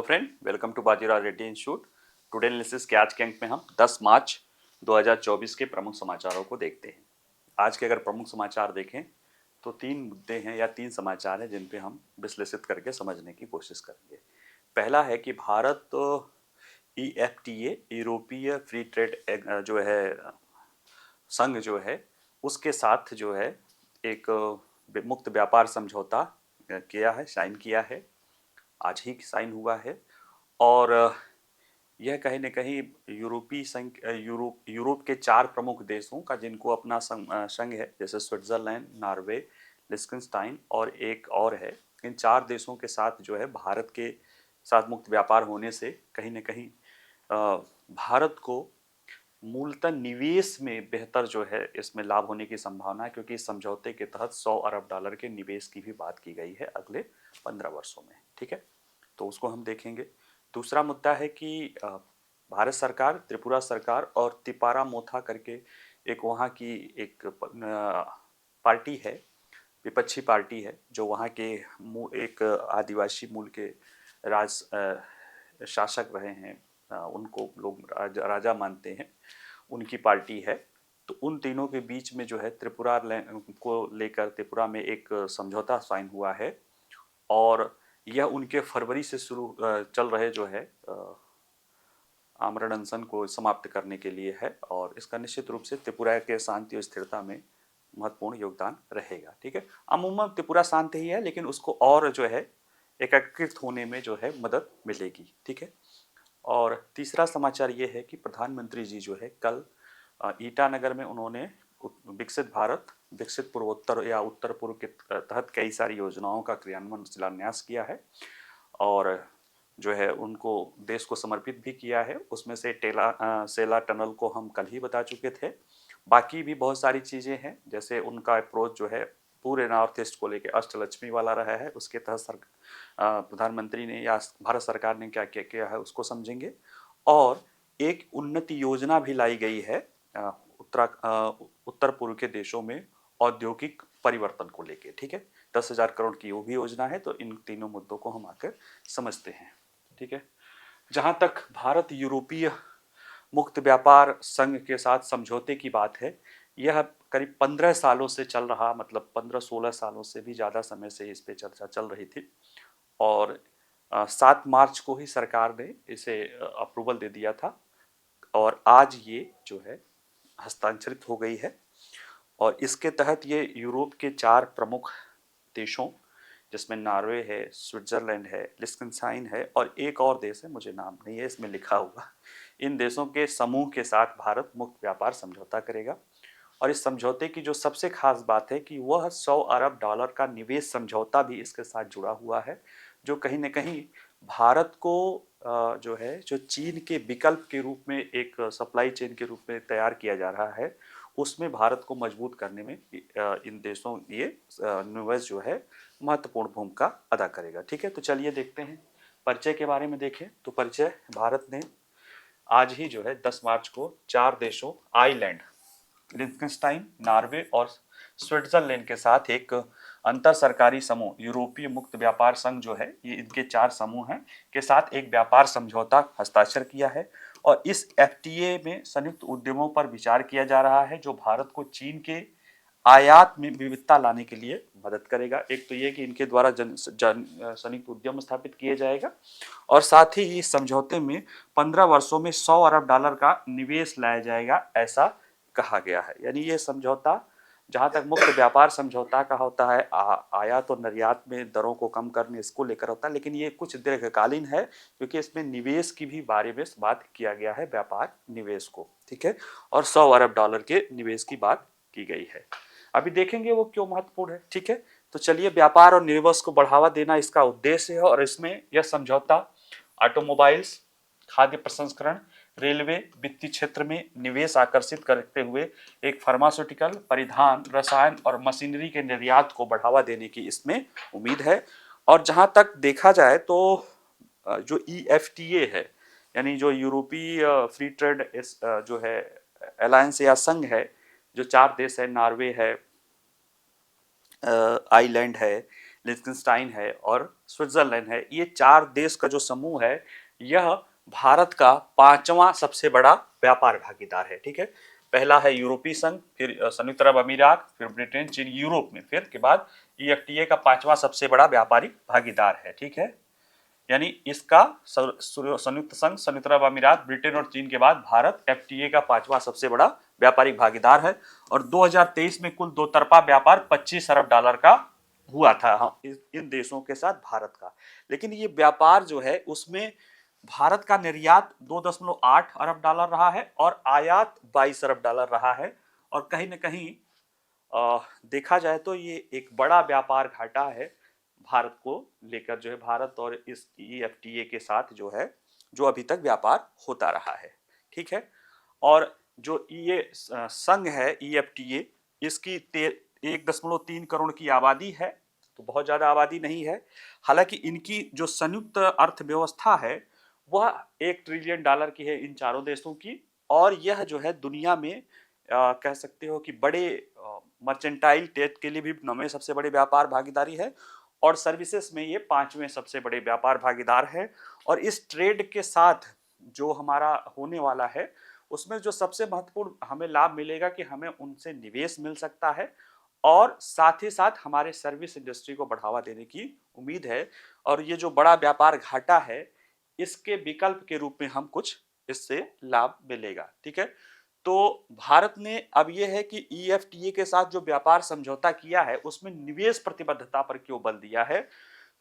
Friend, welcome to Bajirao Reddy institute. Today analysis के आज के अंक में हम 10 मार्च 2024 के प्रमुख समाचारों को देखते हैं। आज के अगर प्रमुख समाचार देखें तो तीन मुद्दे हैं या तीन समाचार हैं जिन पे हम विश्लेषित करके समझने की कोशिश करेंगे। पहला है कि भारत EFTA यूरोपीय फ्री ट्रेड जो है संघ जो है उसके साथ जो है एक मुक्त व्यापार समझौता किया है, साइन किया है। आज ही साइन हुआ है और यह कहीं न कहीं यूरोपीय संघ यूरोप के 4 प्रमुख देशों का जिनको अपना संघ है, जैसे स्विट्ज़रलैंड, नॉर्वे, लिechtenstein और एक और है। इन 4 देशों के साथ जो है भारत के साथ मुक्त व्यापार होने से कहीं न कहीं भारत को मूलतः निवेश में बेहतर जो है इसमें लाभ होने की संभावना है, क्योंकि इस समझौते के तहत $100 अरब के निवेश की भी बात की गई है अगले 15 वर्षों में। ठीक है, तो उसको हम देखेंगे। दूसरा मुद्दा है कि भारत सरकार, त्रिपुरा सरकार और तिपारा मोथा करके एक वहाँ की एक पार्टी है, विपक्षी पार्टी है, जो वहाँ के एक आदिवासी मूल के शासक रहे हैं, उनको लोग राजा मानते हैं, उनकी पार्टी है। तो उन तीनों के बीच में जो है त्रिपुरा को लेकर त्रिपुरा में एक समझौता साइन हुआ है और यह उनके फरवरी से शुरू चल रहे जो है आमरण अनशन को समाप्त करने के लिए है और इसका निश्चित रूप से त्रिपुरा के शांति और स्थिरता में महत्वपूर्ण योगदान रहेगा। ठीक है, अमूमन त्रिपुरा शांत ही है, लेकिन उसको और जो है एकीकृत होने में जो है मदद मिलेगी। ठीक है, और तीसरा समाचार ये है कि प्रधानमंत्री जी जो है कल ईटानगर में उन्होंने विकसित भारत, विकसित पूर्वोत्तर या उत्तर पूर्व के तहत कई सारी योजनाओं का क्रियान्वयन, शिलान्यास किया है और जो है उनको देश को समर्पित भी किया है। उसमें से सेला टनल को हम कल ही बता चुके थे। बाकी भी बहुत सारी चीज़ें हैं, जैसे उनका अप्रोच जो है पूरे नॉर्थ ईस्ट को लेकर अष्टलक्ष्मी वाला रहा है, उसके तहत प्रधानमंत्री ने या भारत सरकार ने क्या क्या किया है उसको समझेंगे। और एक उन्नति योजना भी लाई गई है उत्तर पूर्व के देशों में औद्योगिक परिवर्तन को लेके। ठीक है, 10,000 करोड़ की वो भी योजना है। तो इन तीनों मुद्दों को हम आकर समझते हैं। ठीक है, जहां तक भारत यूरोपीय मुक्त व्यापार संघ के साथ समझौते की बात है, यह करीब 15 सालों से चल रहा, मतलब 15-16 सालों से भी ज़्यादा समय से इस पे चर्चा चल रही थी और 7 मार्च को ही सरकार ने इसे अप्रूवल दे दिया था और आज ये जो है हस्ताक्षरित हो गई है। और इसके तहत ये यूरोप के 4 प्रमुख देशों, जिसमें नॉर्वे है, स्विट्जरलैंड है, लिechtenstein है और एक और देश है, मुझे नाम नहीं है इसमें लिखा हुआ, इन देशों के समूह के साथ भारत मुक्त व्यापार समझौता करेगा। और इस समझौते की जो सबसे खास बात है कि वह $100 अरब का निवेश समझौता भी इसके साथ जुड़ा हुआ है, जो कहीं न कहीं भारत को जो है, जो चीन के विकल्प के रूप में एक सप्लाई चेन के रूप में तैयार किया जा रहा है, उसमें भारत को मजबूत करने में इन देशों ये निवेश जो है महत्वपूर्ण भूमिका अदा करेगा। ठीक है, तो चलिए देखते हैं परिचय के बारे में। देखें तो परिचय, भारत ने आज ही जो है 10 मार्च को 4 देशों आइलैंड, लिechtenstein, नॉर्वे और स्विट्जरलैंड के साथ एक अंतर सरकारी समूह, यूरोपीय मुक्त व्यापार संघ जो है, ये इनके 4 समूह हैं, के साथ एक व्यापार समझौता हस्ताक्षर किया है। और इस FTA में संयुक्त उद्यमों पर विचार किया जा रहा है, जो भारत को चीन के आयात में विविधता लाने के लिए मदद करेगा। एक तो ये कि इनके द्वारा संयुक्त उद्यम स्थापित किए जाएगा और साथ ही इस समझौते में 15 वर्षों में $100 अरब का निवेश लाया जाएगा, ऐसा कहा गया है। यानी ये समझौता, जहाँ तक मुक्त व्यापार समझौता का होता है, आयात और निर्यात में दरों को कम करने इसको लेकर होता है, लेकिन ये कुछ दीर्घकालीन है, क्योंकि इसमें निवेश की भी बारे में बात किया गया है, व्यापार निवेश को। ठीक है, और $100 अरब के निवेश की बात की गई है। अभी देखेंगे वो क्यों महत्वपूर्ण है। ठीक है, तो चलिए, व्यापार और निवेश को बढ़ावा देना इसका उद्देश्य है और इसमें यह समझौता ऑटोमोबाइल्स, खाद्य प्रसंस्करण, रेलवे, वित्तीय क्षेत्र में निवेश आकर्षित करते हुए एक फार्मास्यूटिकल, परिधान, रसायन और मशीनरी के निर्यात को बढ़ावा देने की इसमें उम्मीद है। और जहां तक देखा जाए तो जो EFTA है, यानी जो यूरोपीय फ्री ट्रेड जो है अलायंस या संघ है, जो 4 देश है, नॉर्वे है, आइलैंड है, लिechtenstein है और स्विट्जरलैंड है। ये 4 देश का जो समूह है यह भारत का 5वां सबसे बड़ा व्यापार भागीदार है। ठीक है, पहला है यूरोपीय संघ, फिर संयुक्त अरब अमीरात, फिर ब्रिटेन, चीन, यूरोप में, फिर के बाद EFTA का 5वां सबसे बड़ा व्यापारिक भागीदार है। ठीक है, यानी इसका संयुक्त संघ, संयुक्त अरब अमीरात, ब्रिटेन और चीन के बाद भारत FTA का 5वां सबसे बड़ा व्यापारिक भागीदार है। और 2023 में कुल 2 तरफा व्यापार $25 अरब का हुआ था इन देशों के साथ भारत का। लेकिन ये व्यापार जो है उसमें भारत का निर्यात $2.8 अरब रहा है और आयात $22 अरब रहा है। और कहीं ना कहीं देखा जाए तो ये एक बड़ा व्यापार घाटा है भारत को लेकर, जो है भारत और इस EFTA के साथ जो है जो अभी तक व्यापार होता रहा है। ठीक है, और जो ये संघ है EFTA, इसकी 1.3 करोड़ की आबादी है, तो बहुत ज्यादा आबादी नहीं है। हालांकि इनकी जो संयुक्त अर्थव्यवस्था है वह $1 ट्रिलियन की है इन चारों देशों की। और यह जो है दुनिया में कह सकते हो कि बड़े मर्चेंटाइल ट्रेड के लिए भी 9वें सबसे बड़े व्यापार भागीदारी है और सर्विसेज में ये 5वें सबसे बड़े व्यापार भागीदार है। और इस ट्रेड के साथ जो हमारा होने वाला है उसमें जो सबसे महत्वपूर्ण हमें लाभ मिलेगा कि हमें उनसे निवेश मिल सकता है और साथ ही साथ हमारे सर्विस इंडस्ट्री को बढ़ावा देने की उम्मीद है। और ये जो बड़ा व्यापार घाटा है इसके विकल्प के रूप में हम कुछ इससे लाभ मिलेगा। ठीक है, तो भारत ने अब यह है कि EFTA के साथ जो व्यापार समझौता किया है उसमें निवेश प्रतिबद्धता पर क्यों बल दिया है,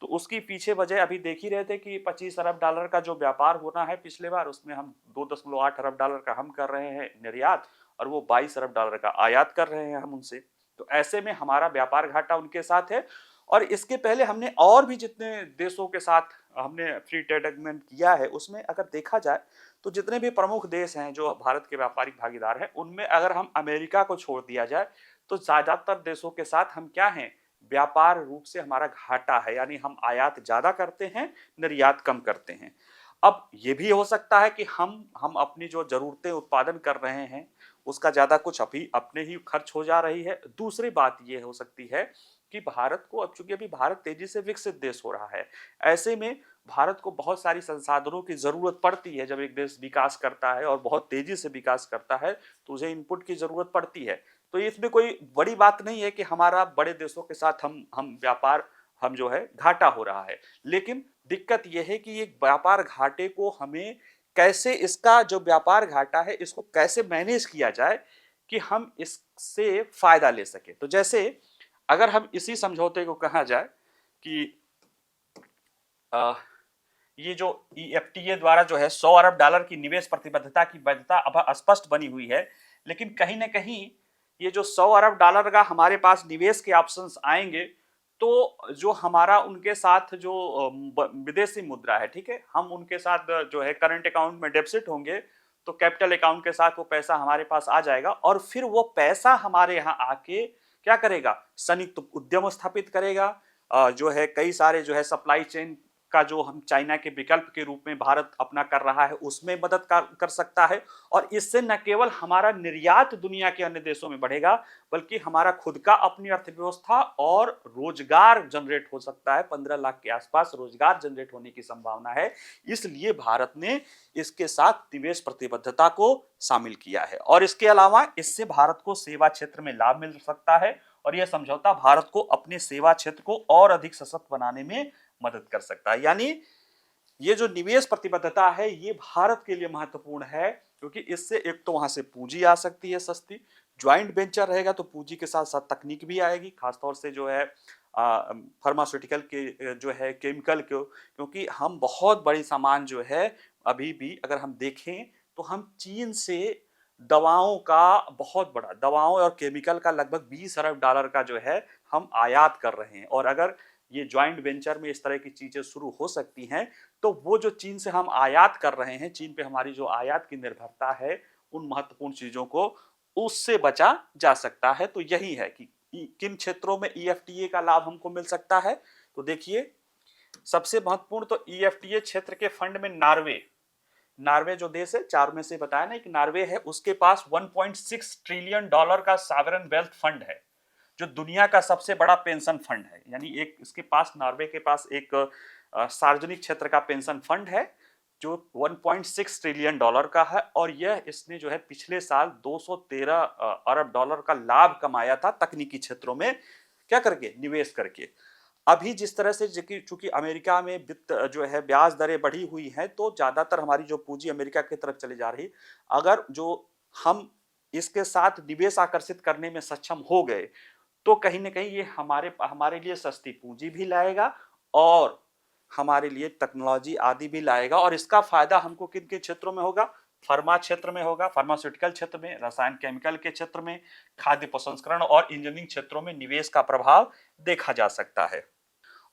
तो उसकी पीछे वजह अभी देख ही रहे थे कि $25 अरब का जो व्यापार होना है पिछले बार, उसमें हम $2.8 अरब का हम कर रहे हैं निर्यात और वो $22 अरब का आयात कर रहे हैं हम उनसे। तो ऐसे में हमारा व्यापार घाटा उनके साथ है। और इसके पहले हमने और भी जितने देशों के साथ हमने फ्री ट्रेड एग्रीमेंट किया है उसमें अगर देखा जाए तो जितने भी प्रमुख देश हैं जो भारत के व्यापारिक भागीदार हैं उनमें अगर हम अमेरिका को छोड़ दिया जाए तो ज्यादातर देशों के साथ हम क्या हैं, व्यापार रूप से हमारा घाटा है, यानी हम आयात ज्यादा करते हैं निर्यात कम करते हैं। अब ये भी हो सकता है कि हम अपनी जो जरूरतें उत्पादन कर रहे हैं उसका ज्यादा कुछ अभी अपने ही खर्च हो जा रही है। दूसरी बात ये हो सकती है कि भारत को अब चूंकि अभी भारत तेजी से विकसित देश हो रहा है, ऐसे में भारत को बहुत सारी संसाधनों की जरूरत पड़ती है। जब एक देश विकास करता है और बहुत तेजी से विकास करता है तो उसे इनपुट की जरूरत पड़ती है। तो इसमें कोई बड़ी बात नहीं है कि हमारा बड़े देशों के साथ हम व्यापार हम जो है घाटा हो रहा है। लेकिन दिक्कत यह है कि एक व्यापार घाटे को हमें कैसे, इसका जो व्यापार घाटा है इसको कैसे मैनेज किया जाए कि हम इससे फायदा ले सके। तो जैसे अगर हम इसी समझौते को कहा जाए कि ये जो EFTA द्वारा जो है $100 अरब की निवेश प्रतिबद्धता की वैधता अब स्पष्ट बनी हुई है, लेकिन कहीं ना कहीं ये जो $100 अरब का हमारे पास निवेश के ऑप्शंस आएंगे तो जो हमारा उनके साथ जो विदेशी मुद्रा है, ठीक है, हम उनके साथ जो है करंट अकाउंट में डेबिट होंगे तो कैपिटल अकाउंट के साथ वो पैसा हमारे पास आ जाएगा और फिर वो पैसा हमारे यहाँ आके क्या करेगा, संयुक्त उद्यम स्थापित करेगा। जो है कई सारे जो है सप्लाई चेन का जो हम चाइना के विकल्प के रूप में भारत अपना कर रहा है उसमें मदद कर सकता है। और इससे न केवल हमारा निर्यात दुनिया के अन्य देशों में बढ़ेगा बल्कि हमारा खुद का अपनी अर्थव्यवस्था और रोजगार जनरेट हो सकता है। 15 लाख के आसपास रोजगार जनरेट होने की संभावना है। इसलिए भारत ने इसके साथ निवेश प्रतिबद्धता को शामिल किया है। और इसके अलावा इससे भारत को सेवा क्षेत्र में लाभ मिल सकता है और यह समझौता भारत को अपने सेवा क्षेत्र को और अधिक सशक्त बनाने में मदद कर सकता है। यानी ये जो निवेश प्रतिबद्धता है ये भारत के लिए महत्वपूर्ण है क्योंकि इससे एक तो वहां से पूंजी आ सकती है सस्ती, ज्वाइंट वेंचर रहेगा तो पूंजी के साथ साथ तकनीक भी आएगी, खासतौर से जो है फार्मास्यूटिकल के जो है केमिकल के, क्योंकि हम बहुत बड़ी सामान जो है अभी भी अगर हम देखें तो हम चीन से दवाओं का बहुत बड़ा, दवाओं और केमिकल का लगभग $20 अरब का जो है हम आयात कर रहे हैं। और अगर ये ज्वाइंट वेंचर में इस तरह की चीजें शुरू हो सकती हैं तो वो जो चीन से हम आयात कर रहे हैं, चीन पे हमारी जो आयात की निर्भरता है उन महत्वपूर्ण चीजों को उससे बचा जा सकता है। तो यही है कि किन क्षेत्रों में EFTA का लाभ हमको मिल सकता है। तो देखिए सबसे महत्वपूर्ण तो EFTA क्षेत्र के फंड में नार्वे जो देश है, चार में से बताया ना, एक नार्वे है, उसके पास $1.6 ट्रिलियन का सॉवरेन वेल्थ फंड है जो दुनिया का सबसे बड़ा पेंशन फंड है, यानी एक इसके पास, नॉर्वे के पास एक सार्वजनिक क्षेत्र का पेंशन फंड है जो 1.6 ट्रिलियन डॉलर का है, और यह इसने जो है पिछले साल 213 अरब डॉलर का लाभ कमाया था तकनीकी क्षेत्रों में क्या करके, निवेश करके। अभी जिस तरह से चूंकि अमेरिका में वित्त जो है ब्याज दरें बढ़ी हुई हैं, तो ज्यादातर हमारी जो पूंजी अमेरिका की तरफ चली जा रही, अगर जो हम इसके साथ निवेश आकर्षित करने में सक्षम हो गए तो कहीं ना कहीं ये हमारे हमारे लिए सस्ती पूंजी भी लाएगा और हमारे लिए टेक्नोलॉजी आदि भी लाएगा। और इसका फायदा हमको किन किन क्षेत्रों में होगा, फार्मा क्षेत्र में होगा, फार्मास्यूटिकल क्षेत्र में, रसायन केमिकल के क्षेत्र में, खाद्य प्रसंस्करण और इंजीनियरिंग क्षेत्रों में निवेश का प्रभाव देखा जा सकता है।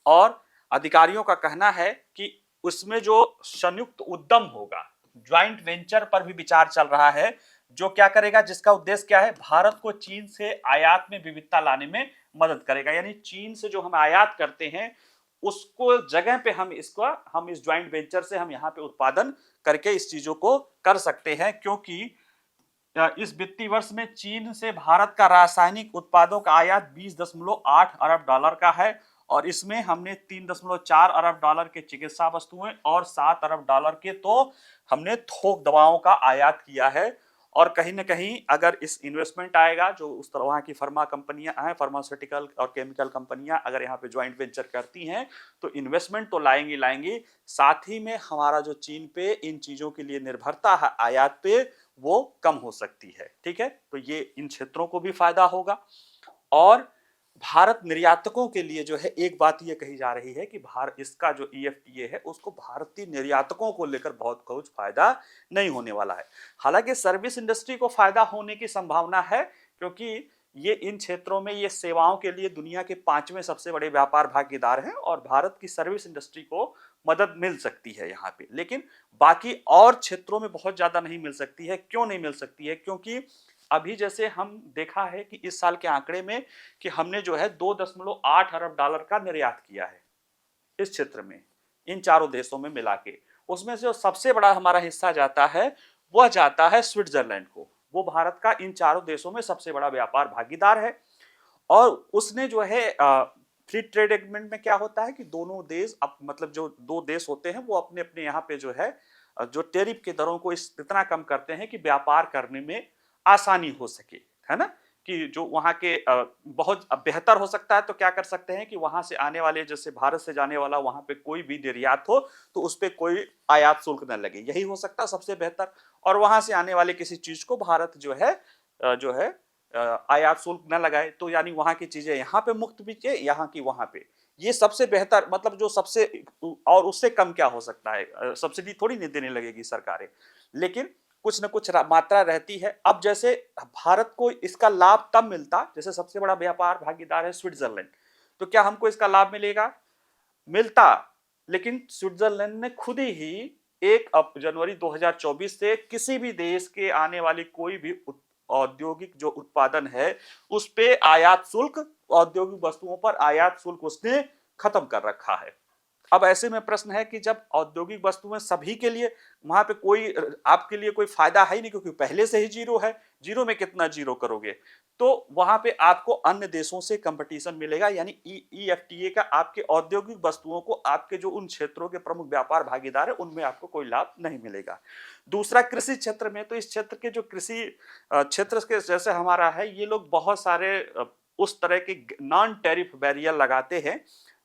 और अधिकारियों का कहना है कि उसमें जो संयुक्त उद्यम होगा, ज्वाइंट वेंचर पर भी विचार चल रहा है, जो क्या करेगा, जिसका उद्देश्य क्या है, भारत को चीन से आयात में विविधता लाने में मदद करेगा। यानी चीन से जो हम आयात करते हैं उसको जगह पे हम इस ज्वाइंट वेंचर से हम यहाँ पे उत्पादन करके इस चीजों को कर सकते हैं, क्योंकि इस वित्तीय वर्ष में चीन से भारत का रासायनिक उत्पादों का आयात 20.8 अरब डॉलर का है, और इसमें हमने 3.4 अरब डॉलर के चिकित्सा वस्तुएं और 7 अरब डॉलर के तो हमने थोक दवाओं का आयात किया है। और कहीं ना कहीं अगर इस इन्वेस्टमेंट आएगा, जो उस तरह वहाँ की फार्मा कंपनियां हैं, फार्मास्यूटिकल और केमिकल कंपनियां अगर यहाँ पे ज्वाइंट वेंचर करती हैं तो इन्वेस्टमेंट तो लाएंगी, साथ ही में हमारा जो चीन पे इन चीजों के लिए निर्भरता है आयात पे, वो कम हो सकती है। ठीक है, तो ये इन क्षेत्रों को भी फायदा होगा। और भारत निर्यातकों के लिए जो है एक बात ये कही जा रही है कि भारत इसका जो EFTA है उसको भारतीय निर्यातकों को लेकर बहुत कुछ फायदा नहीं होने वाला है। हालांकि सर्विस इंडस्ट्री को फायदा होने की संभावना है, क्योंकि ये इन क्षेत्रों में ये सेवाओं के लिए दुनिया के 5वें सबसे बड़े व्यापार भागीदार हैं, और भारत की सर्विस इंडस्ट्री को मदद मिल सकती है यहाँ पे। लेकिन बाकी और क्षेत्रों में बहुत ज्यादा नहीं मिल सकती है। क्यों नहीं मिल सकती है? क्योंकि अभी जैसे हम देखा है कि इस साल के आंकड़े में कि हमने जो है 2.8 अरब डॉलर का निर्यात किया है इस क्षेत्र में, इन चारों देशों में मिला के। उसमें से जो सबसे बड़ा हमारा हिस्सा जाता है वह जाता है स्विट्जरलैंड को। वो भारत का इन चारों देशों में सबसे बड़ा व्यापार भागीदार है। और उसने जो है फ्री ट्रेड एग्रीमेंट में क्या होता है कि दोनों देश मतलब जो दो देश होते हैं वो अपने अपने यहाँ पे जो है जो टेरिफ के दरों को इतना कम करते हैं कि व्यापार करने में आसानी हो सके, है ना। कि जो वहाँ के बहुत बेहतर हो सकता है तो क्या कर सकते हैं कि वहां से आने वाले, जैसे भारत से जाने वाला वहां पे कोई भी निर्यात हो तो उस पर कोई आयात शुल्क न लगे, यही हो सकता है सबसे बेहतर। और वहां से आने वाले किसी चीज को भारत जो है आयात शुल्क न लगाए, तो यानी वहां की चीजें यहाँ पे मुक्त बिके, यहाँ की वहां पे, ये सबसे बेहतर, मतलब जो सबसे, और उससे कम क्या हो सकता है, सब्सिडी थोड़ी नहीं देने लगेगी सरकारें, लेकिन कुछ न कुछ मात्रा रहती है। अब जैसे भारत को इसका लाभ तब मिलता, जैसे सबसे बड़ा व्यापार भागीदार है स्विट्जरलैंड, तो क्या हमको इसका लाभ मिलेगा? मिलता, लेकिन स्विट्जरलैंड ने खुद ही 1 जनवरी 2024 से किसी भी देश के आने वाली कोई भी औद्योगिक जो उत्पादन है उस पे आयात शुल्क, औद्योगिक वस्तुओं पर आयात शुल्क उसने खत्म कर रखा है। अब ऐसे में प्रश्न है कि जब औद्योगिक वस्तुएं सभी के लिए, वहां पे कोई आपके लिए कोई फायदा है ही नहीं, क्योंकि पहले से ही जीरो है, जीरो में कितना जीरो करोगे, तो वहां पे आपको अन्य देशों से कंपटीशन मिलेगा। यानी EFTA का आपके औद्योगिक वस्तुओं को, आपके जो उन क्षेत्रों के प्रमुख व्यापार भागीदार है उनमें आपको कोई लाभ नहीं मिलेगा। दूसरा, कृषि क्षेत्र में, तो इस क्षेत्र के जो कृषि क्षेत्र के जैसे हमारा है, ये लोग बहुत सारे उस तरह के नॉन टैरिफ बैरियर लगाते हैं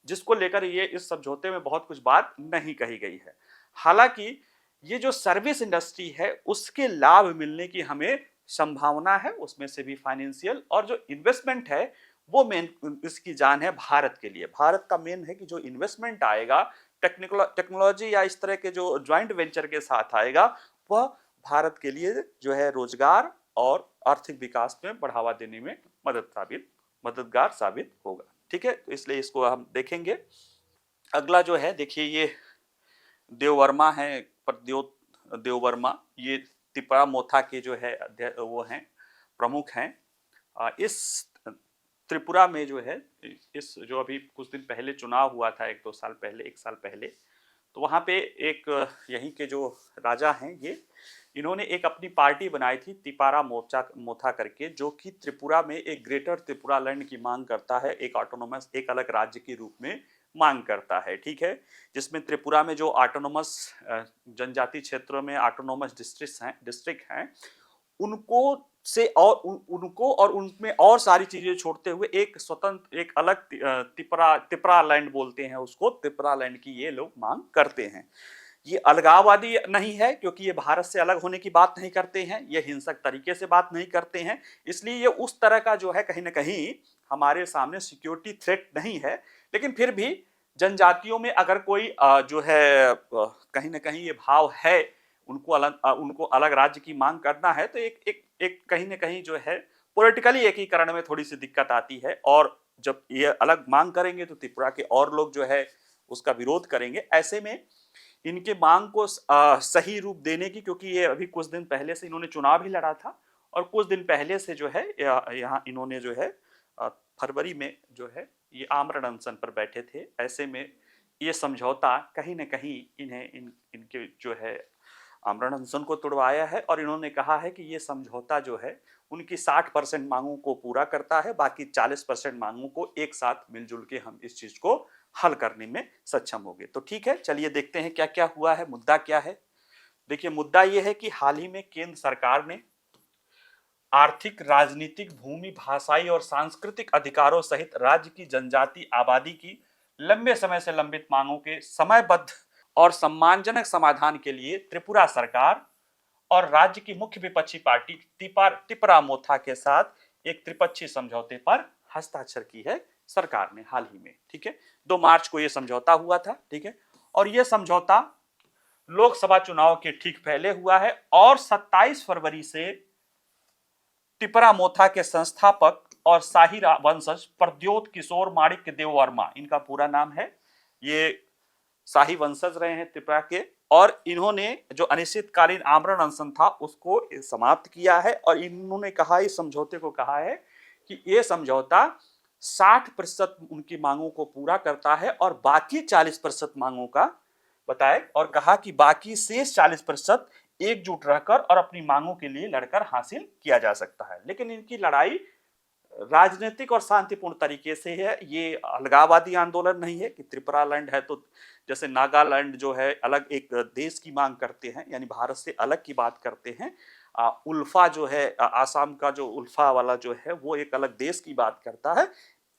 जिसको लेकर ये इस समझौते में बहुत कुछ बात नहीं कही गई है। हालांकि ये जो सर्विस इंडस्ट्री है उसके लाभ मिलने की हमें संभावना है, उसमें से भी फाइनेंशियल, और जो इन्वेस्टमेंट है वो मेन इसकी जान है भारत के लिए। भारत का मेन है कि जो इन्वेस्टमेंट आएगा टेक्नोलॉजी या इस तरह के जो ज्वाइंट वेंचर के साथ आएगा, वह भारत के लिए जो है रोजगार और आर्थिक विकास में बढ़ावा देने में मददगार साबित होगा। ठीक है, तो इसलिए इसको हम देखेंगे। अगला जो है, देखिए ये देववर्मा है, प्रद्योत देववर्मा, ये त्रिपुरा मोथा के जो है वो हैं, प्रमुख हैं। इस त्रिपुरा में जो है, इस जो अभी कुछ दिन पहले चुनाव हुआ था, 1 साल पहले, तो वहाँ पे एक यहीं के जो राजा हैं ये, इन्होंने एक अपनी पार्टी बनाई थी तिपारा मोर्चा मोथा करके, जो कि त्रिपुरा में एक ग्रेटर त्रिपुरा लैंड की मांग करता है, एक ऑटोनोमस एक अलग राज्य के रूप में मांग करता है, ठीक है। जिसमें त्रिपुरा में जो ऑटोनोमस जनजाति क्षेत्रों में ऑटोनोमस डिस्ट्रिक्ट हैं उनको से और उनको और उनमें और सारी चीजें छोड़ते हुए एक स्वतंत्र एक अलग तिपरा तिपरा लैंड बोलते हैं उसको, तिपरा लैंड की ये लोग मांग करते हैं। ये अलगाववादी नहीं है क्योंकि ये भारत से अलग होने की बात नहीं करते हैं, ये हिंसक तरीके से बात नहीं करते हैं, इसलिए ये उस तरह का जो है कहीं ना कहीं हमारे सामने सिक्योरिटी थ्रेट नहीं है। लेकिन फिर भी जनजातियों में अगर कोई जो है कहीं ना कहीं ये भाव है, उनको अलग राज्य की मांग करना है, तो एक कहीं ना कहीं जो है पॉलिटिकली एकीकरण में थोड़ी सी दिक्कत आती है। और जब ये अलग मांग करेंगे तो त्रिपुरा के और लोग जो है उसका विरोध करेंगे। ऐसे में इनके मांग को सही रूप देने की, क्योंकि ये अभी कुछ दिन पहले से इन्होंने चुनाव भी लड़ा था और कुछ दिन पहले से जो है यहाँ इन्होंने जो है फरवरी में जो है ये आमरण अनशन पर बैठे थे। ऐसे में ये समझौता कहीं ना कहीं इनके जो है आमरण अनशन को तोड़वाया है और इन्होंने कहा है कि ये समझौता जो है उनकी 60% मांगों को पूरा करता है, बाकी 40% मांगों को एक साथ मिलजुल के हम इस चीज को हल करने में सक्षम होंगे। तो ठीक है, चलिए देखते हैं क्या क्या हुआ है, मुद्दा क्या है। देखिए, मुद्दा यह है कि हाल ही में केंद्र सरकार ने आर्थिक, राजनीतिक, भूमि, भाषाई और सांस्कृतिक अधिकारों सहित राज्य की जनजाति आबादी की लंबे समय से लंबित मांगों के समयबद्ध और सम्मानजनक समाधान के लिए त्रिपुरा सरकार और राज्य की मुख्य विपक्षी पार्टी तिपरा मोथा के साथ एक त्रिपक्षीय समझौते पर हस्ताक्षर की है सरकार ने हाल ही में, ठीक है। 2 मार्च को यह समझौता हुआ था, ठीक है। और यह समझौता लोकसभा चुनाव के ठीक पहले हुआ है और 27 फरवरी से तिपरा मोथा के संस्थापक और शाही वंशज प्रद्योत किशोर माणिक्य देव वर्मा, इनका पूरा नाम है, ये शाही वंशज रहे हैं त्रिपुरा के, और इन्होंने जो अनिश्चितकालीन आमरण अनशन था उसको समाप्त किया है। और इन्होंने कहा, इस समझौते को कहा है कि ये समझौता 60% उनकी मांगों को पूरा करता है और बाकी 40% मांगों का बताए, और कहा कि बाकी शेष 40% एकजुट रहकर और अपनी मांगों के लिए लड़कर हासिल किया जा सकता है। लेकिन इनकी लड़ाई राजनीतिक और शांतिपूर्ण तरीके से है, ये अलगाववादी आंदोलन नहीं है कि त्रिपुरा लैंड है तो जैसे नागालैंड जो है अलग एक देश की मांग करते हैं, यानी भारत से अलग की बात करते हैं। उल्फा जो है आसाम का जो उल्फा वाला जो है वो एक अलग देश की बात करता है।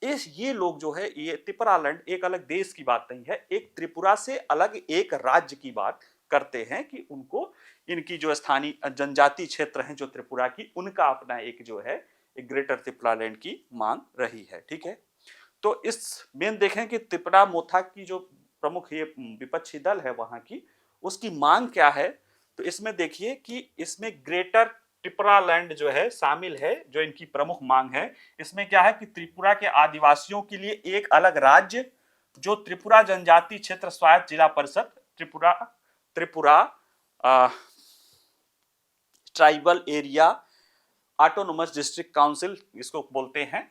ये लोग जो है ये त्रिपुरा लैंड एक अलग देश की बात नहीं है, एक त्रिपुरा से अलग एक राज्य की बात करते हैं कि उनको इनकी जो स्थानीय जनजाति क्षेत्र हैं जो त्रिपुरा की, उनका अपना एक जो है एक ग्रेटर त्रिपुरा लैंड की मांग रही है, ठीक है। तो इस मेन देखें कि त्रिपुरा मोथा की जो प्रमुख ये विपक्षी दल है वहां की, उसकी मांग क्या है। तो इसमें देखिए कि इसमें ग्रेटर त्रिपुरा लैंड जो है शामिल है, जो इनकी प्रमुख मांग है। इसमें क्या है कि त्रिपुरा के आदिवासियों के लिए एक अलग राज्य, जो त्रिपुरा जनजाति क्षेत्र स्वायत्त जिला परिषद Tripura Tripura tribal area autonomous district council इसको बोलते हैं,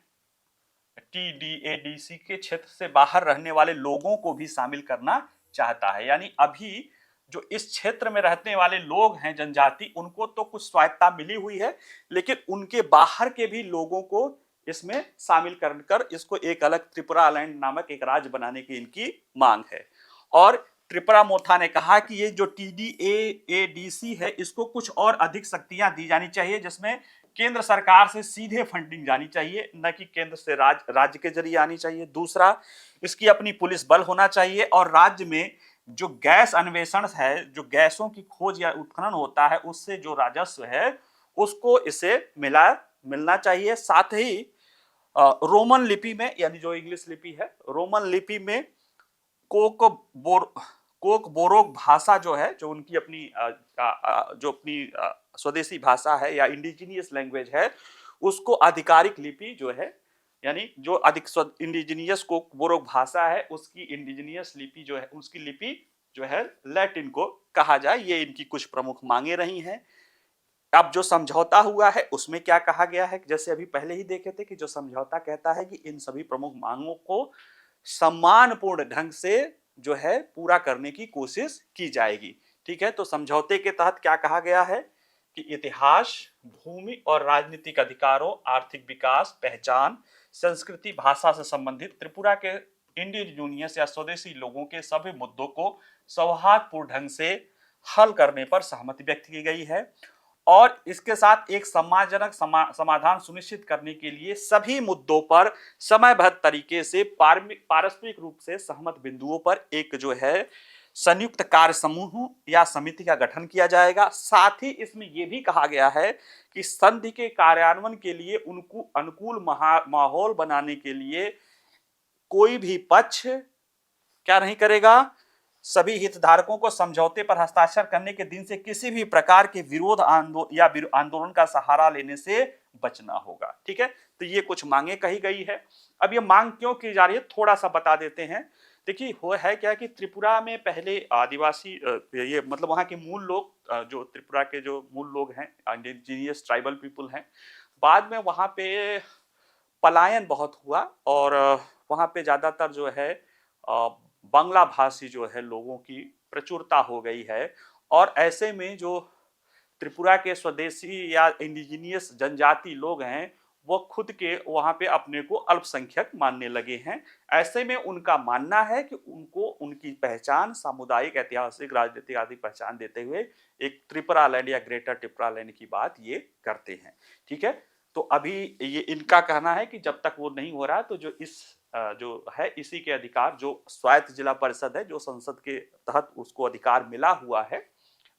TDADC के क्षेत्र से बाहर रहने वाले लोगों को भी शामिल करना चाहता है। यानी अभी जो इस क्षेत्र में रहने वाले लोग हैं जनजाति, उनको तो कुछ स्वायत्तता मिली हुई है, लेकिन उनके बाहर के भी लोगों को इसमें शामिल कर इसको एक अलग त्रिपुरा लैंड नामक एक राज्य बनाने की इनकी मांग है। और त्रिपुरा मोथा ने कहा कि ये जो TDADC है इसको कुछ और अधिक शक्तियां दी जानी चाहिए, जिसमें केंद्र सरकार से सीधे फंडिंग जानी चाहिए, न कि केंद्र से राज्य के जरिए आनी चाहिए। दूसरा, इसकी अपनी पुलिस बल होना चाहिए और राज्य में जो गैस अन्वेषण है, जो गैसों की खोज या उत्खनन होता है, उससे जो राजस्व है उसको इसे मिलना चाहिए। साथ ही रोमन लिपि में, यानी जो इंग्लिश लिपि है, रोमन लिपि में कोकबोरोक भाषा जो है, जो उनकी अपनी जो अपनी स्वदेशी भाषा है या इंडिजिनियस लैंग्वेज है, उसको आधिकारिक लिपि जो है, यानी जो अधिक इंडिजिनियस कोकबोरोक भाषा है उसकी इंडिजिनियस लिपि जो है, उसकी लिपि जो है लैटिन को कहा जाए। ये इनकी कुछ प्रमुख मांगे रही हैं। अब जो समझौता हुआ है उसमें क्या कहा गया है, जैसे अभी पहले ही देखे थे कि जो समझौता कहता है कि इन सभी प्रमुख मांगों को सम्मानपूर्ण ढंग से जो है पूरा करने की कोशिश की जाएगी। ठीक है, तो समझौते के तहत क्या कहा गया है कि इतिहास, भूमि और राजनीतिक अधिकारों, आर्थिक विकास, पहचान, संस्कृति, भाषा से संबंधित त्रिपुरा के इंडिजिनियस या स्वदेशी लोगों के सभी मुद्दों को सौहार्दपूर्ण ढंग से हल करने पर सहमति व्यक्त की गई है और इसके साथ एक सम्मानजनक समाधान सुनिश्चित करने के लिए सभी मुद्दों पर समयबद्ध तरीके से पारस्परिक रूप से सहमत बिंदुओं पर एक जो है संयुक्त कार्य समूह या समिति का गठन किया जाएगा। साथ ही इसमें यह भी कहा गया है कि संधि के कार्यान्वयन के लिए उनको अनुकूल माहौल बनाने के लिए कोई भी पक्ष क्या नहीं करेगा, सभी हितधारकों को समझौते पर हस्ताक्षर करने के दिन से किसी भी प्रकार के विरोध आंदोलन का सहारा लेने से बचना होगा। ठीक है, तो ये कुछ मांगे कही गई है। अब ये मांग क्यों की जा रही है थोड़ा सा बता देते हैं। देखिए वो है क्या कि त्रिपुरा में पहले आदिवासी ये मतलब वहाँ के मूल लोग जो त्रिपुरा के जो मूल लोग हैं इंडिजिनियस ट्राइबल पीपल हैं, बाद में वहाँ पे पलायन बहुत हुआ और वहाँ पे ज़्यादातर जो है बांग्ला भाषी जो है लोगों की प्रचुरता हो गई है और ऐसे में जो त्रिपुरा के स्वदेशी या इंडिजिनियस जनजाति लोग हैं वो खुद के वहाँ पे अपने को अल्पसंख्यक मानने लगे हैं। ऐसे में उनका मानना है कि उनको उनकी पहचान सामुदायिक, ऐतिहासिक, राजनीतिक आदि पहचान देते हुए एक त्रिपुरा लैंड या ग्रेटर त्रिपुरा लैंड की बात ये करते हैं। ठीक है, तो अभी ये इनका कहना है कि जब तक वो नहीं हो रहा तो जो इस जो है इसी के अधिकार जो स्वायत्त जिला परिषद है जो संसद के तहत उसको अधिकार मिला हुआ है,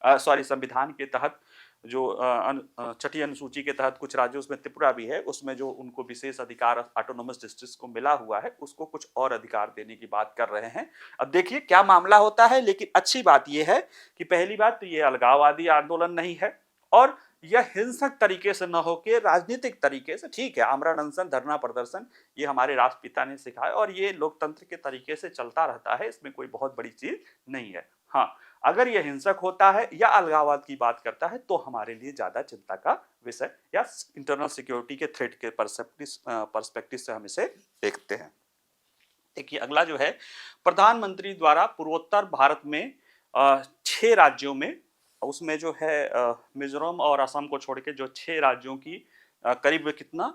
संविधान के तहत जो छठी अनुसूची के तहत कुछ राज्यों उसमें त्रिपुरा भी है, उसमें जो उनको विशेष अधिकार ऑटोनोमस डिस्ट्रिक्ट्स को मिला हुआ है उसको कुछ और अधिकार देने की बात कर रहे हैं। अब देखिए क्या मामला होता है, लेकिन अच्छी बात यह है कि पहली बात तो ये अलगाववादी आंदोलन नहीं है और यह हिंसक तरीके से न होकर राजनीतिक तरीके से, ठीक है, आमरण अनशन, धरना प्रदर्शन ये हमारे राष्ट्रपिता ने सिखाया और ये लोकतंत्र के तरीके से चलता रहता है, इसमें कोई बहुत बड़ी चीज नहीं है। हाँ, अगर यह हिंसक होता है या अलगाववाद की बात करता है तो हमारे लिए ज्यादा चिंता का विषय या इंटरनल सिक्योरिटी के थ्रेट के पर्सपेक्टिव से हम इसे देखते हैं। देखिए अगला जो है प्रधानमंत्री द्वारा पूर्वोत्तर भारत में 6 राज्यों में, उसमें जो है मिजोरम और असम को छोड़ के जो 6 राज्यों की करीब कितना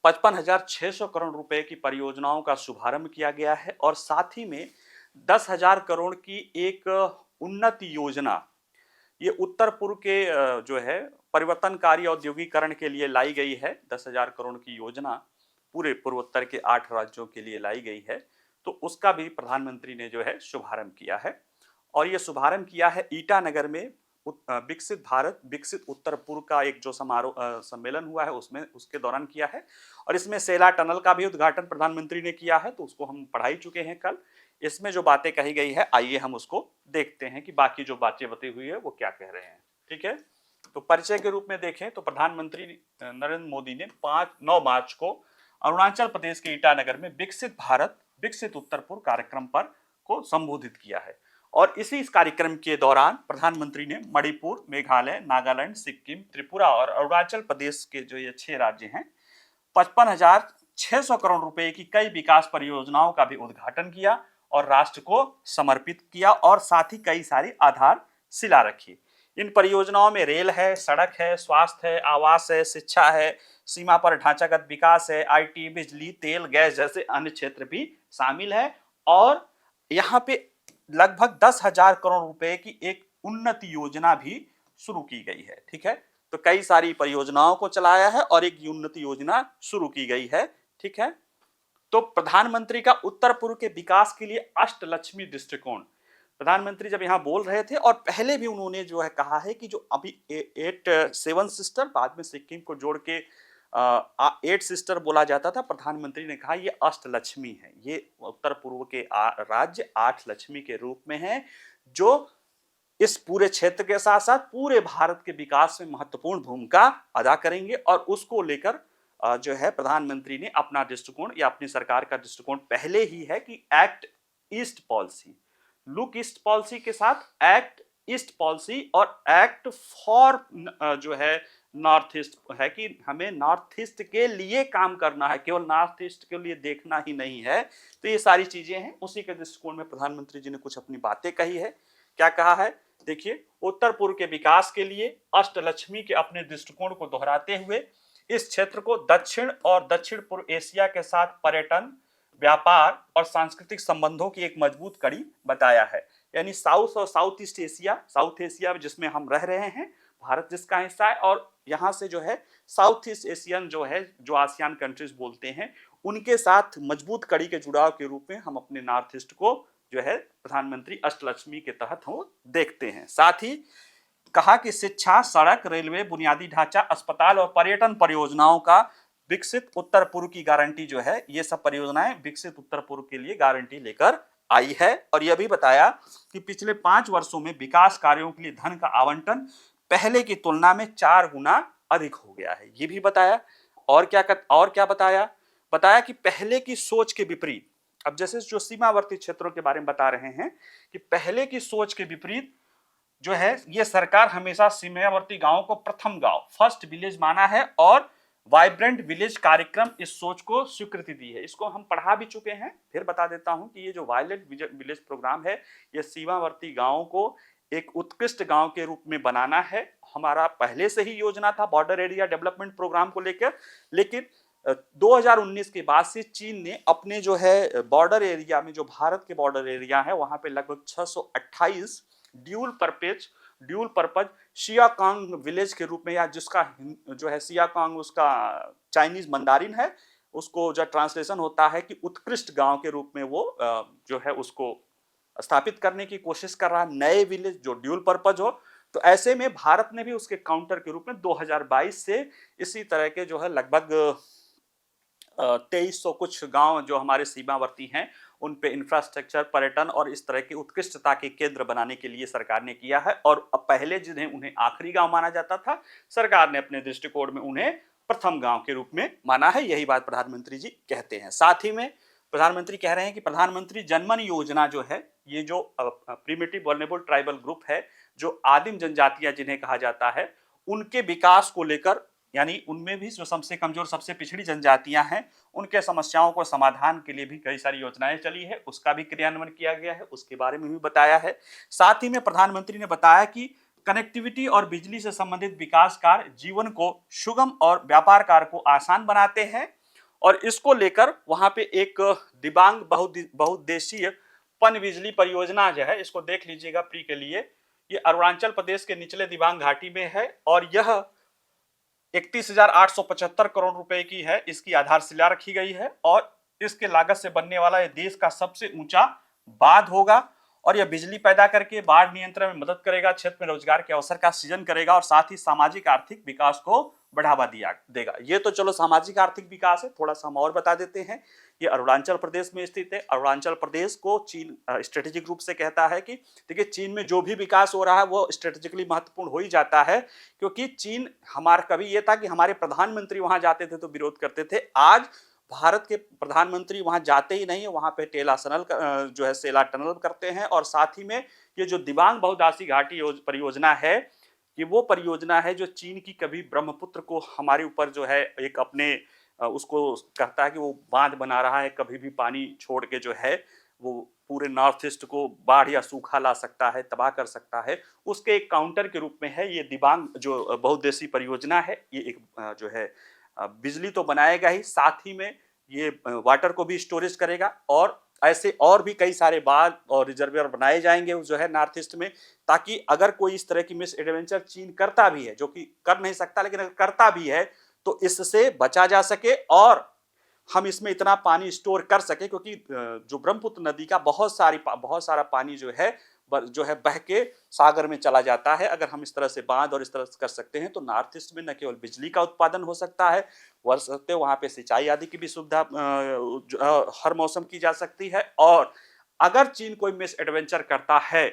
55,600 करोड़ रुपए की परियोजनाओं का शुभारंभ किया गया है और साथ ही में 10,000 करोड़ की एक उन्नति योजना ये उत्तर पूर्व के जो है परिवर्तनकारी औद्योगिकरण के लिए लाई गई है। 10,000 करोड़ की योजना पूरे पूर्वोत्तर के 8 राज्यों के लिए लाई गई है, तो उसका भी प्रधानमंत्री ने जो है शुभारंभ किया है और ये शुभारंभ किया है ईटानगर में विकसित भारत विकसित उत्तर पूर्व का एक जो समारोह सम्मेलन हुआ है उसमें उसके दौरान किया है और इसमें सेला टनल का भी उद्घाटन प्रधानमंत्री ने किया है, तो उसको हम पढ़ा ही चुके हैं कल। इसमें जो बातें कही गई है आइए हम उसको देखते हैं कि बाकी जो बातें बताई हुई है वो क्या कह रहे हैं। ठीक है, तो परिचय के रूप में देखें तो प्रधानमंत्री नरेंद्र मोदी ने 9 मार्च को अरुणाचल प्रदेश के ईटानगर में विकसित भारत विकसित उत्तर पूर्व कार्यक्रम पर को संबोधित किया है और इस कार्यक्रम के दौरान प्रधानमंत्री ने मणिपुर, मेघालय, नागालैंड, सिक्किम, त्रिपुरा और अरुणाचल प्रदेश के जो ये 6 राज्य हैं 55,600 करोड़ रुपए की कई विकास परियोजनाओं का भी उद्घाटन किया और राष्ट्र को समर्पित किया और साथ ही कई सारी आधारशिला रखी। इन परियोजनाओं में रेल है, सड़क है, स्वास्थ्य है, आवास है, शिक्षा है, सीमा पर ढांचागत विकास है, आईटी, बिजली, तेल, गैस जैसे अन्य क्षेत्र भी शामिल है और यहाँ पे लगभग 10,000 करोड़ रुपए की एक उन्नति योजना भी शुरू की गई है। ठीक है, तो कई सारी परियोजनाओं को चलाया है और एक उन्नति योजना शुरू की गई है। ठीक है, तो प्रधानमंत्री का उत्तर पूर्व के विकास के लिए अष्टलक्ष्मी दृष्टिकोण प्रधानमंत्री जब यहाँ बोल रहे थे और पहले भी उन्होंने जो है कहा है कि जो अभी 7 सिस्टर बाद में सिक्किम को जोड़ के 8 सिस्टर बोला जाता था, प्रधानमंत्री ने कहा ये अष्टलक्ष्मी है, ये उत्तर पूर्व के राज्य 8 लक्ष्मी के रूप में है जो इस पूरे क्षेत्र के साथ साथ पूरे भारत के विकास में महत्वपूर्ण भूमिका अदा करेंगे और उसको लेकर जो है प्रधानमंत्री ने अपना दृष्टिकोण या अपनी सरकार का दृष्टिकोण पहले ही है कि act east policy, look east policy के साथ एक्ट ईस्ट पॉलिसी और एक्ट फॉर जो है नॉर्थ ईस्ट है कि हमें नॉर्थ ईस्ट के लिए काम करना है, केवल नॉर्थ ईस्ट के लिए देखना ही नहीं है। तो ये सारी चीजें हैं, उसी के दृष्टिकोण में प्रधानमंत्री जी ने कुछ अपनी बातें कही है। क्या कहा है, देखिए, उत्तर पूर्व के विकास के लिए अष्टलक्ष्मी के अपने दृष्टिकोण को दोहराते हुए इस क्षेत्र को दक्षिण और दक्षिण पूर्व एशिया के साथ पर्यटन, व्यापार और सांस्कृतिक संबंधों की एक मजबूत कड़ी बताया है। यानी साउथ और south east Asia, south Asia जिसमें हम रह रहे हैं, भारत जिसका हिस्सा है, और यहाँ से जो है साउथ ईस्ट एशियन जो है, जो आसियान कंट्रीज बोलते हैं, उनके साथ मजबूत कड़ी के जुड़ाव के रूप में हम अपने नॉर्थ ईस्ट को जो है प्रधानमंत्री अष्टलक्ष्मी के तहत हम देखते हैं। साथ ही कहा कि शिक्षा, सड़क, रेलवे, बुनियादी ढांचा, अस्पताल और पर्यटन परियोजनाओं का विकसित उत्तर पूर्व की गारंटी जो है, ये सब परियोजनाएं विकसित उत्तर पूर्व के लिए गारंटी लेकर आई है। और यह भी बताया कि पिछले 5 वर्षों में विकास कार्यों के लिए धन का आवंटन पहले की तुलना में 4 गुना अधिक हो गया है, ये भी बताया। और क्या बताया, बताया कि पहले की सोच के विपरीत, अब जैसे जो सीमावर्ती क्षेत्रों के बारे में बता रहे हैं कि पहले की सोच के विपरीत जो है, ये सरकार हमेशा सीमावर्ती गांवों को प्रथम गांव, फर्स्ट विलेज माना है और वाइब्रेंट विलेज कार्यक्रम इस सोच को स्वीकृति दी है। इसको हम पढ़ा भी चुके हैं, फिर बता देता हूं कि ये जो वाइब्रेंट विलेज प्रोग्राम है, ये सीमावर्ती गांवों को एक उत्कृष्ट गांव के रूप में बनाना है। हमारा पहले से ही योजना था बॉर्डर एरिया डेवलपमेंट प्रोग्राम को लेकर, लेकिन 2019 के बाद से चीन ने अपने जो है बॉर्डर एरिया में, जो भारत के बॉर्डर एरिया है, वहां पे लगभग 628 ड्यूल पर्पज शियाकांग विलेज के रूप में, या जिसका जो है शियाकांग उसका चाइनीज मंदारिन है, उसको जो ट्रांसलेशन होता है कि उत्कृष्ट गांव के रूप में वो जो है उसको स्थापित करने की कोशिश कर रहा है, नए विलेज जो ड्यूल पर्पज हो। तो ऐसे में भारत ने भी उसके काउंटर के रूप में 2022 से इसी तरह के जो है लगभग 2300 कुछ गांव जो हमारे सीमावर्ती हैं, उन पे इंफ्रास्ट्रक्चर, पर्यटन और इस तरह की उत्कृष्टता के केंद्र बनाने के लिए सरकार ने किया है। और अब पहले जिन्हें उन्हें आखिरी गांव माना जाता था, सरकार ने अपने दृष्टिकोण में उन्हें प्रथम गांव के रूप में माना है। यही बात प्रधानमंत्री जी कहते हैं। साथ ही में प्रधानमंत्री कह रहे हैं कि प्रधानमंत्री जनमन योजना जो है, ये जो प्रिमिटिव वल्नरेबल ट्राइबल ग्रुप है, जो आदिम जनजातियां जिन्हें कहा जाता है, उनके विकास को लेकर, यानी उनमें भी जो सबसे कमजोर, सबसे पिछड़ी जनजातियां हैं, उनके समस्याओं को समाधान के लिए भी कई सारी योजनाएं चली है, उसका भी क्रियान्वयन किया गया है, उसके बारे में भी बताया है। साथ ही में प्रधानमंत्री ने बताया कि कनेक्टिविटी और बिजली से संबंधित विकास कार्य जीवन को सुगम और व्यापार कार्य को आसान बनाते हैं। और इसको लेकर वहां पे एक दिबांग बहुउद्देशीय पन बिजली परियोजना जो है, इसको देख लीजिएगा प्री के लिए, ये अरुणाचल प्रदेश के निचले दिबांग घाटी में है और यह 31,875 करोड़ रुपए की है। इसकी आधारशिला रखी गई है और इसके लागत से बनने वाला यह देश का सबसे ऊंचा बांध होगा और यह बिजली पैदा करके बाढ़ नियंत्रण में मदद करेगा, क्षेत्र में रोजगार के अवसर का सृजन करेगा और साथ ही सामाजिक आर्थिक विकास को बढ़ावा देगा। ये तो चलो सामाजिक आर्थिक विकास है, थोड़ा सा हम और बता देते हैं। ये अरुणाचल प्रदेश में स्थित है। अरुणाचल प्रदेश को चीन स्ट्रेटेजिक रूप से कहता है कि देखिए, चीन में जो भी विकास हो रहा है वो स्ट्रेटेजिकली महत्वपूर्ण हो ही जाता है, क्योंकि चीन, हमारा कभी ये था कि हमारे प्रधानमंत्री वहां जाते थे तो विरोध करते थे, आज भारत के प्रधानमंत्री वहां जाते ही नहीं है, वहां पे जो है सेला टनल करते हैं। और साथ ही में ये जो दिबांग बहुउद्देशीय घाटी परियोजना है, ये वो परियोजना है जो चीन की कभी ब्रह्मपुत्र को हमारे ऊपर जो है एक अपने उसको कहता है कि वो बांध बना रहा है, कभी भी पानी छोड़ के जो है वो पूरे नॉर्थ ईस्ट को बाढ़ या सूखा ला सकता है, तबाह कर सकता है, उसके एक काउंटर के रूप में है ये दिबांग जो बहुउद्देशीय परियोजना है। ये एक जो है बिजली तो बनाएगा ही, साथ ही में ये वाटर को भी स्टोरेज करेगा और ऐसे और भी कई सारे बांध और रिजर्वियर बनाए जाएंगे जो है नॉर्थ ईस्ट में, ताकि अगर कोई इस तरह की मिस एडवेंचर चीन करता भी है, जो कि कर नहीं सकता लेकिन अगर करता भी है तो इससे बचा जा सके और हम इसमें इतना पानी स्टोर कर सके, क्योंकि जो ब्रह्मपुत्र नदी का बहुत सारा पानी जो है बह के सागर में चला जाता है। अगर हम इस तरह से बांध और इस तरह से कर सकते हैं तो नॉर्थ ईस्ट में न केवल बिजली का उत्पादन हो सकता है, वहां पे सिंचाई आदि की भी सुविधा हर मौसम की जा सकती है। और अगर चीन कोई मिस एडवेंचर करता है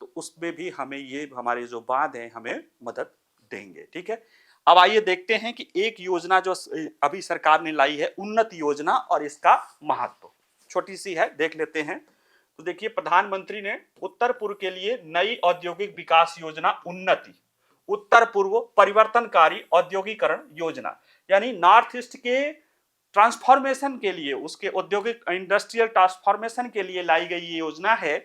तो उसमें भी हमें ये हमारे जो बांध हैं हमें मदद देंगे। ठीक है, अब आइए देखते हैं कि एक योजना जो अभी सरकार ने लाई है, उन्नति योजना, और इसका महत्व छोटी सी है, देख लेते हैं। तो देखिए, प्रधानमंत्री ने उत्तर पूर्व के लिए नई औद्योगिक विकास योजना उत्तर पूर्व परिवर्तनकारी औद्योगिकरण योजना, यानी नॉर्थ ईस्ट के ट्रांसफॉर्मेशन के लिए, उसके औद्योगिक इंडस्ट्रियल ट्रांसफॉर्मेशन के लिए लाई गई ये योजना है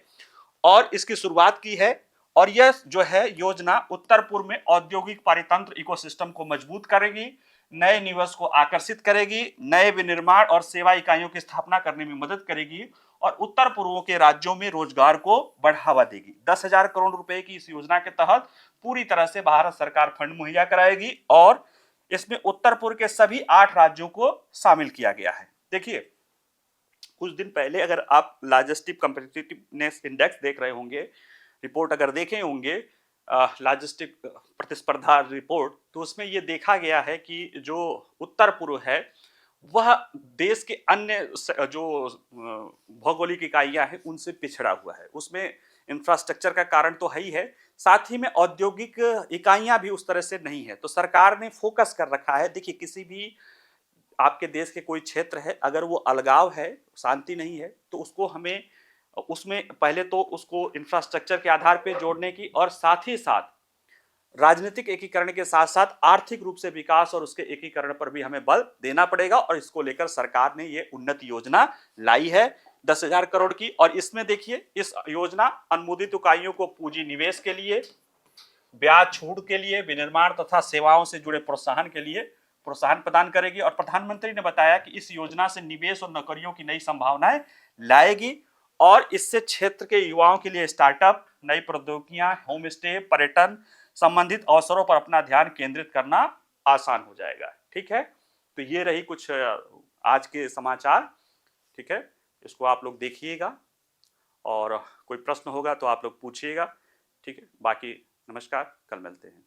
और इसकी शुरुआत की है। और यह जो है योजना उत्तर पूर्व में औद्योगिक परितंत्र इकोसिस्टम को मजबूत करेगी, नए निवेश को आकर्षित करेगी, नए विनिर्माण और सेवा इकाइयों की स्थापना करने में मदद करेगी और उत्तर पूर्व के राज्यों में रोजगार को बढ़ावा देगी। 10,000 करोड़ रुपए की इस योजना के तहत पूरी तरह से भारत सरकार फंड मुहैया कराएगी और इसमें उत्तर पूर्व के सभी 8 राज्यों को शामिल किया गया है। देखिए, कुछ दिन पहले अगर आप लॉजिस्टिक कॉम्पिटिटिवनेस इंडेक्स देख रहे होंगे, रिपोर्ट अगर देखे होंगे, लॉजिस्टिक प्रतिस्पर्धा रिपोर्ट, तो उसमें यह देखा गया है कि जो उत्तर पूर्व है वह देश के अन्य जो भौगोलिक इकाइयां हैं उनसे पिछड़ा हुआ है। उसमें इंफ्रास्ट्रक्चर का कारण तो है ही है, साथ ही में औद्योगिक इकाइयां भी उस तरह से नहीं है। तो सरकार ने फोकस कर रखा है। देखिए, किसी भी आपके देश के कोई क्षेत्र है, अगर वो अलगाव है, शांति नहीं है, तो उसको हमें उसमें पहले तो उसको इंफ्रास्ट्रक्चर के आधार पे जोड़ने की और साथ ही साथ राजनीतिक एकीकरण के साथ साथ आर्थिक रूप से विकास और उसके एकीकरण पर भी हमें बल देना पड़ेगा। और इसको लेकर सरकार ने ये उन्नत योजना लाई है 10,000 करोड़ की। और इसमें देखिए, इस योजना अनुमोदित इकाइयों को पूंजी निवेश के लिए, ब्याज छूट के लिए, विनिर्माण तथा सेवाओं से जुड़े प्रोत्साहन के लिए प्रोत्साहन प्रदान करेगी। और प्रधानमंत्री ने बताया कि इस योजना से निवेश और नौकरियों की नई संभावनाएं लाएगी और इससे क्षेत्र के युवाओं के लिए स्टार्टअप, नई प्रौद्योगिकियां, होम स्टे, पर्यटन संबंधित अवसरों पर अपना ध्यान केंद्रित करना आसान हो जाएगा। ठीक है, तो ये रही कुछ आज के समाचार। ठीक है, इसको आप लोग देखिएगा और कोई प्रश्न होगा तो आप लोग पूछिएगा। ठीक है, बाकी नमस्कार, कल मिलते हैं।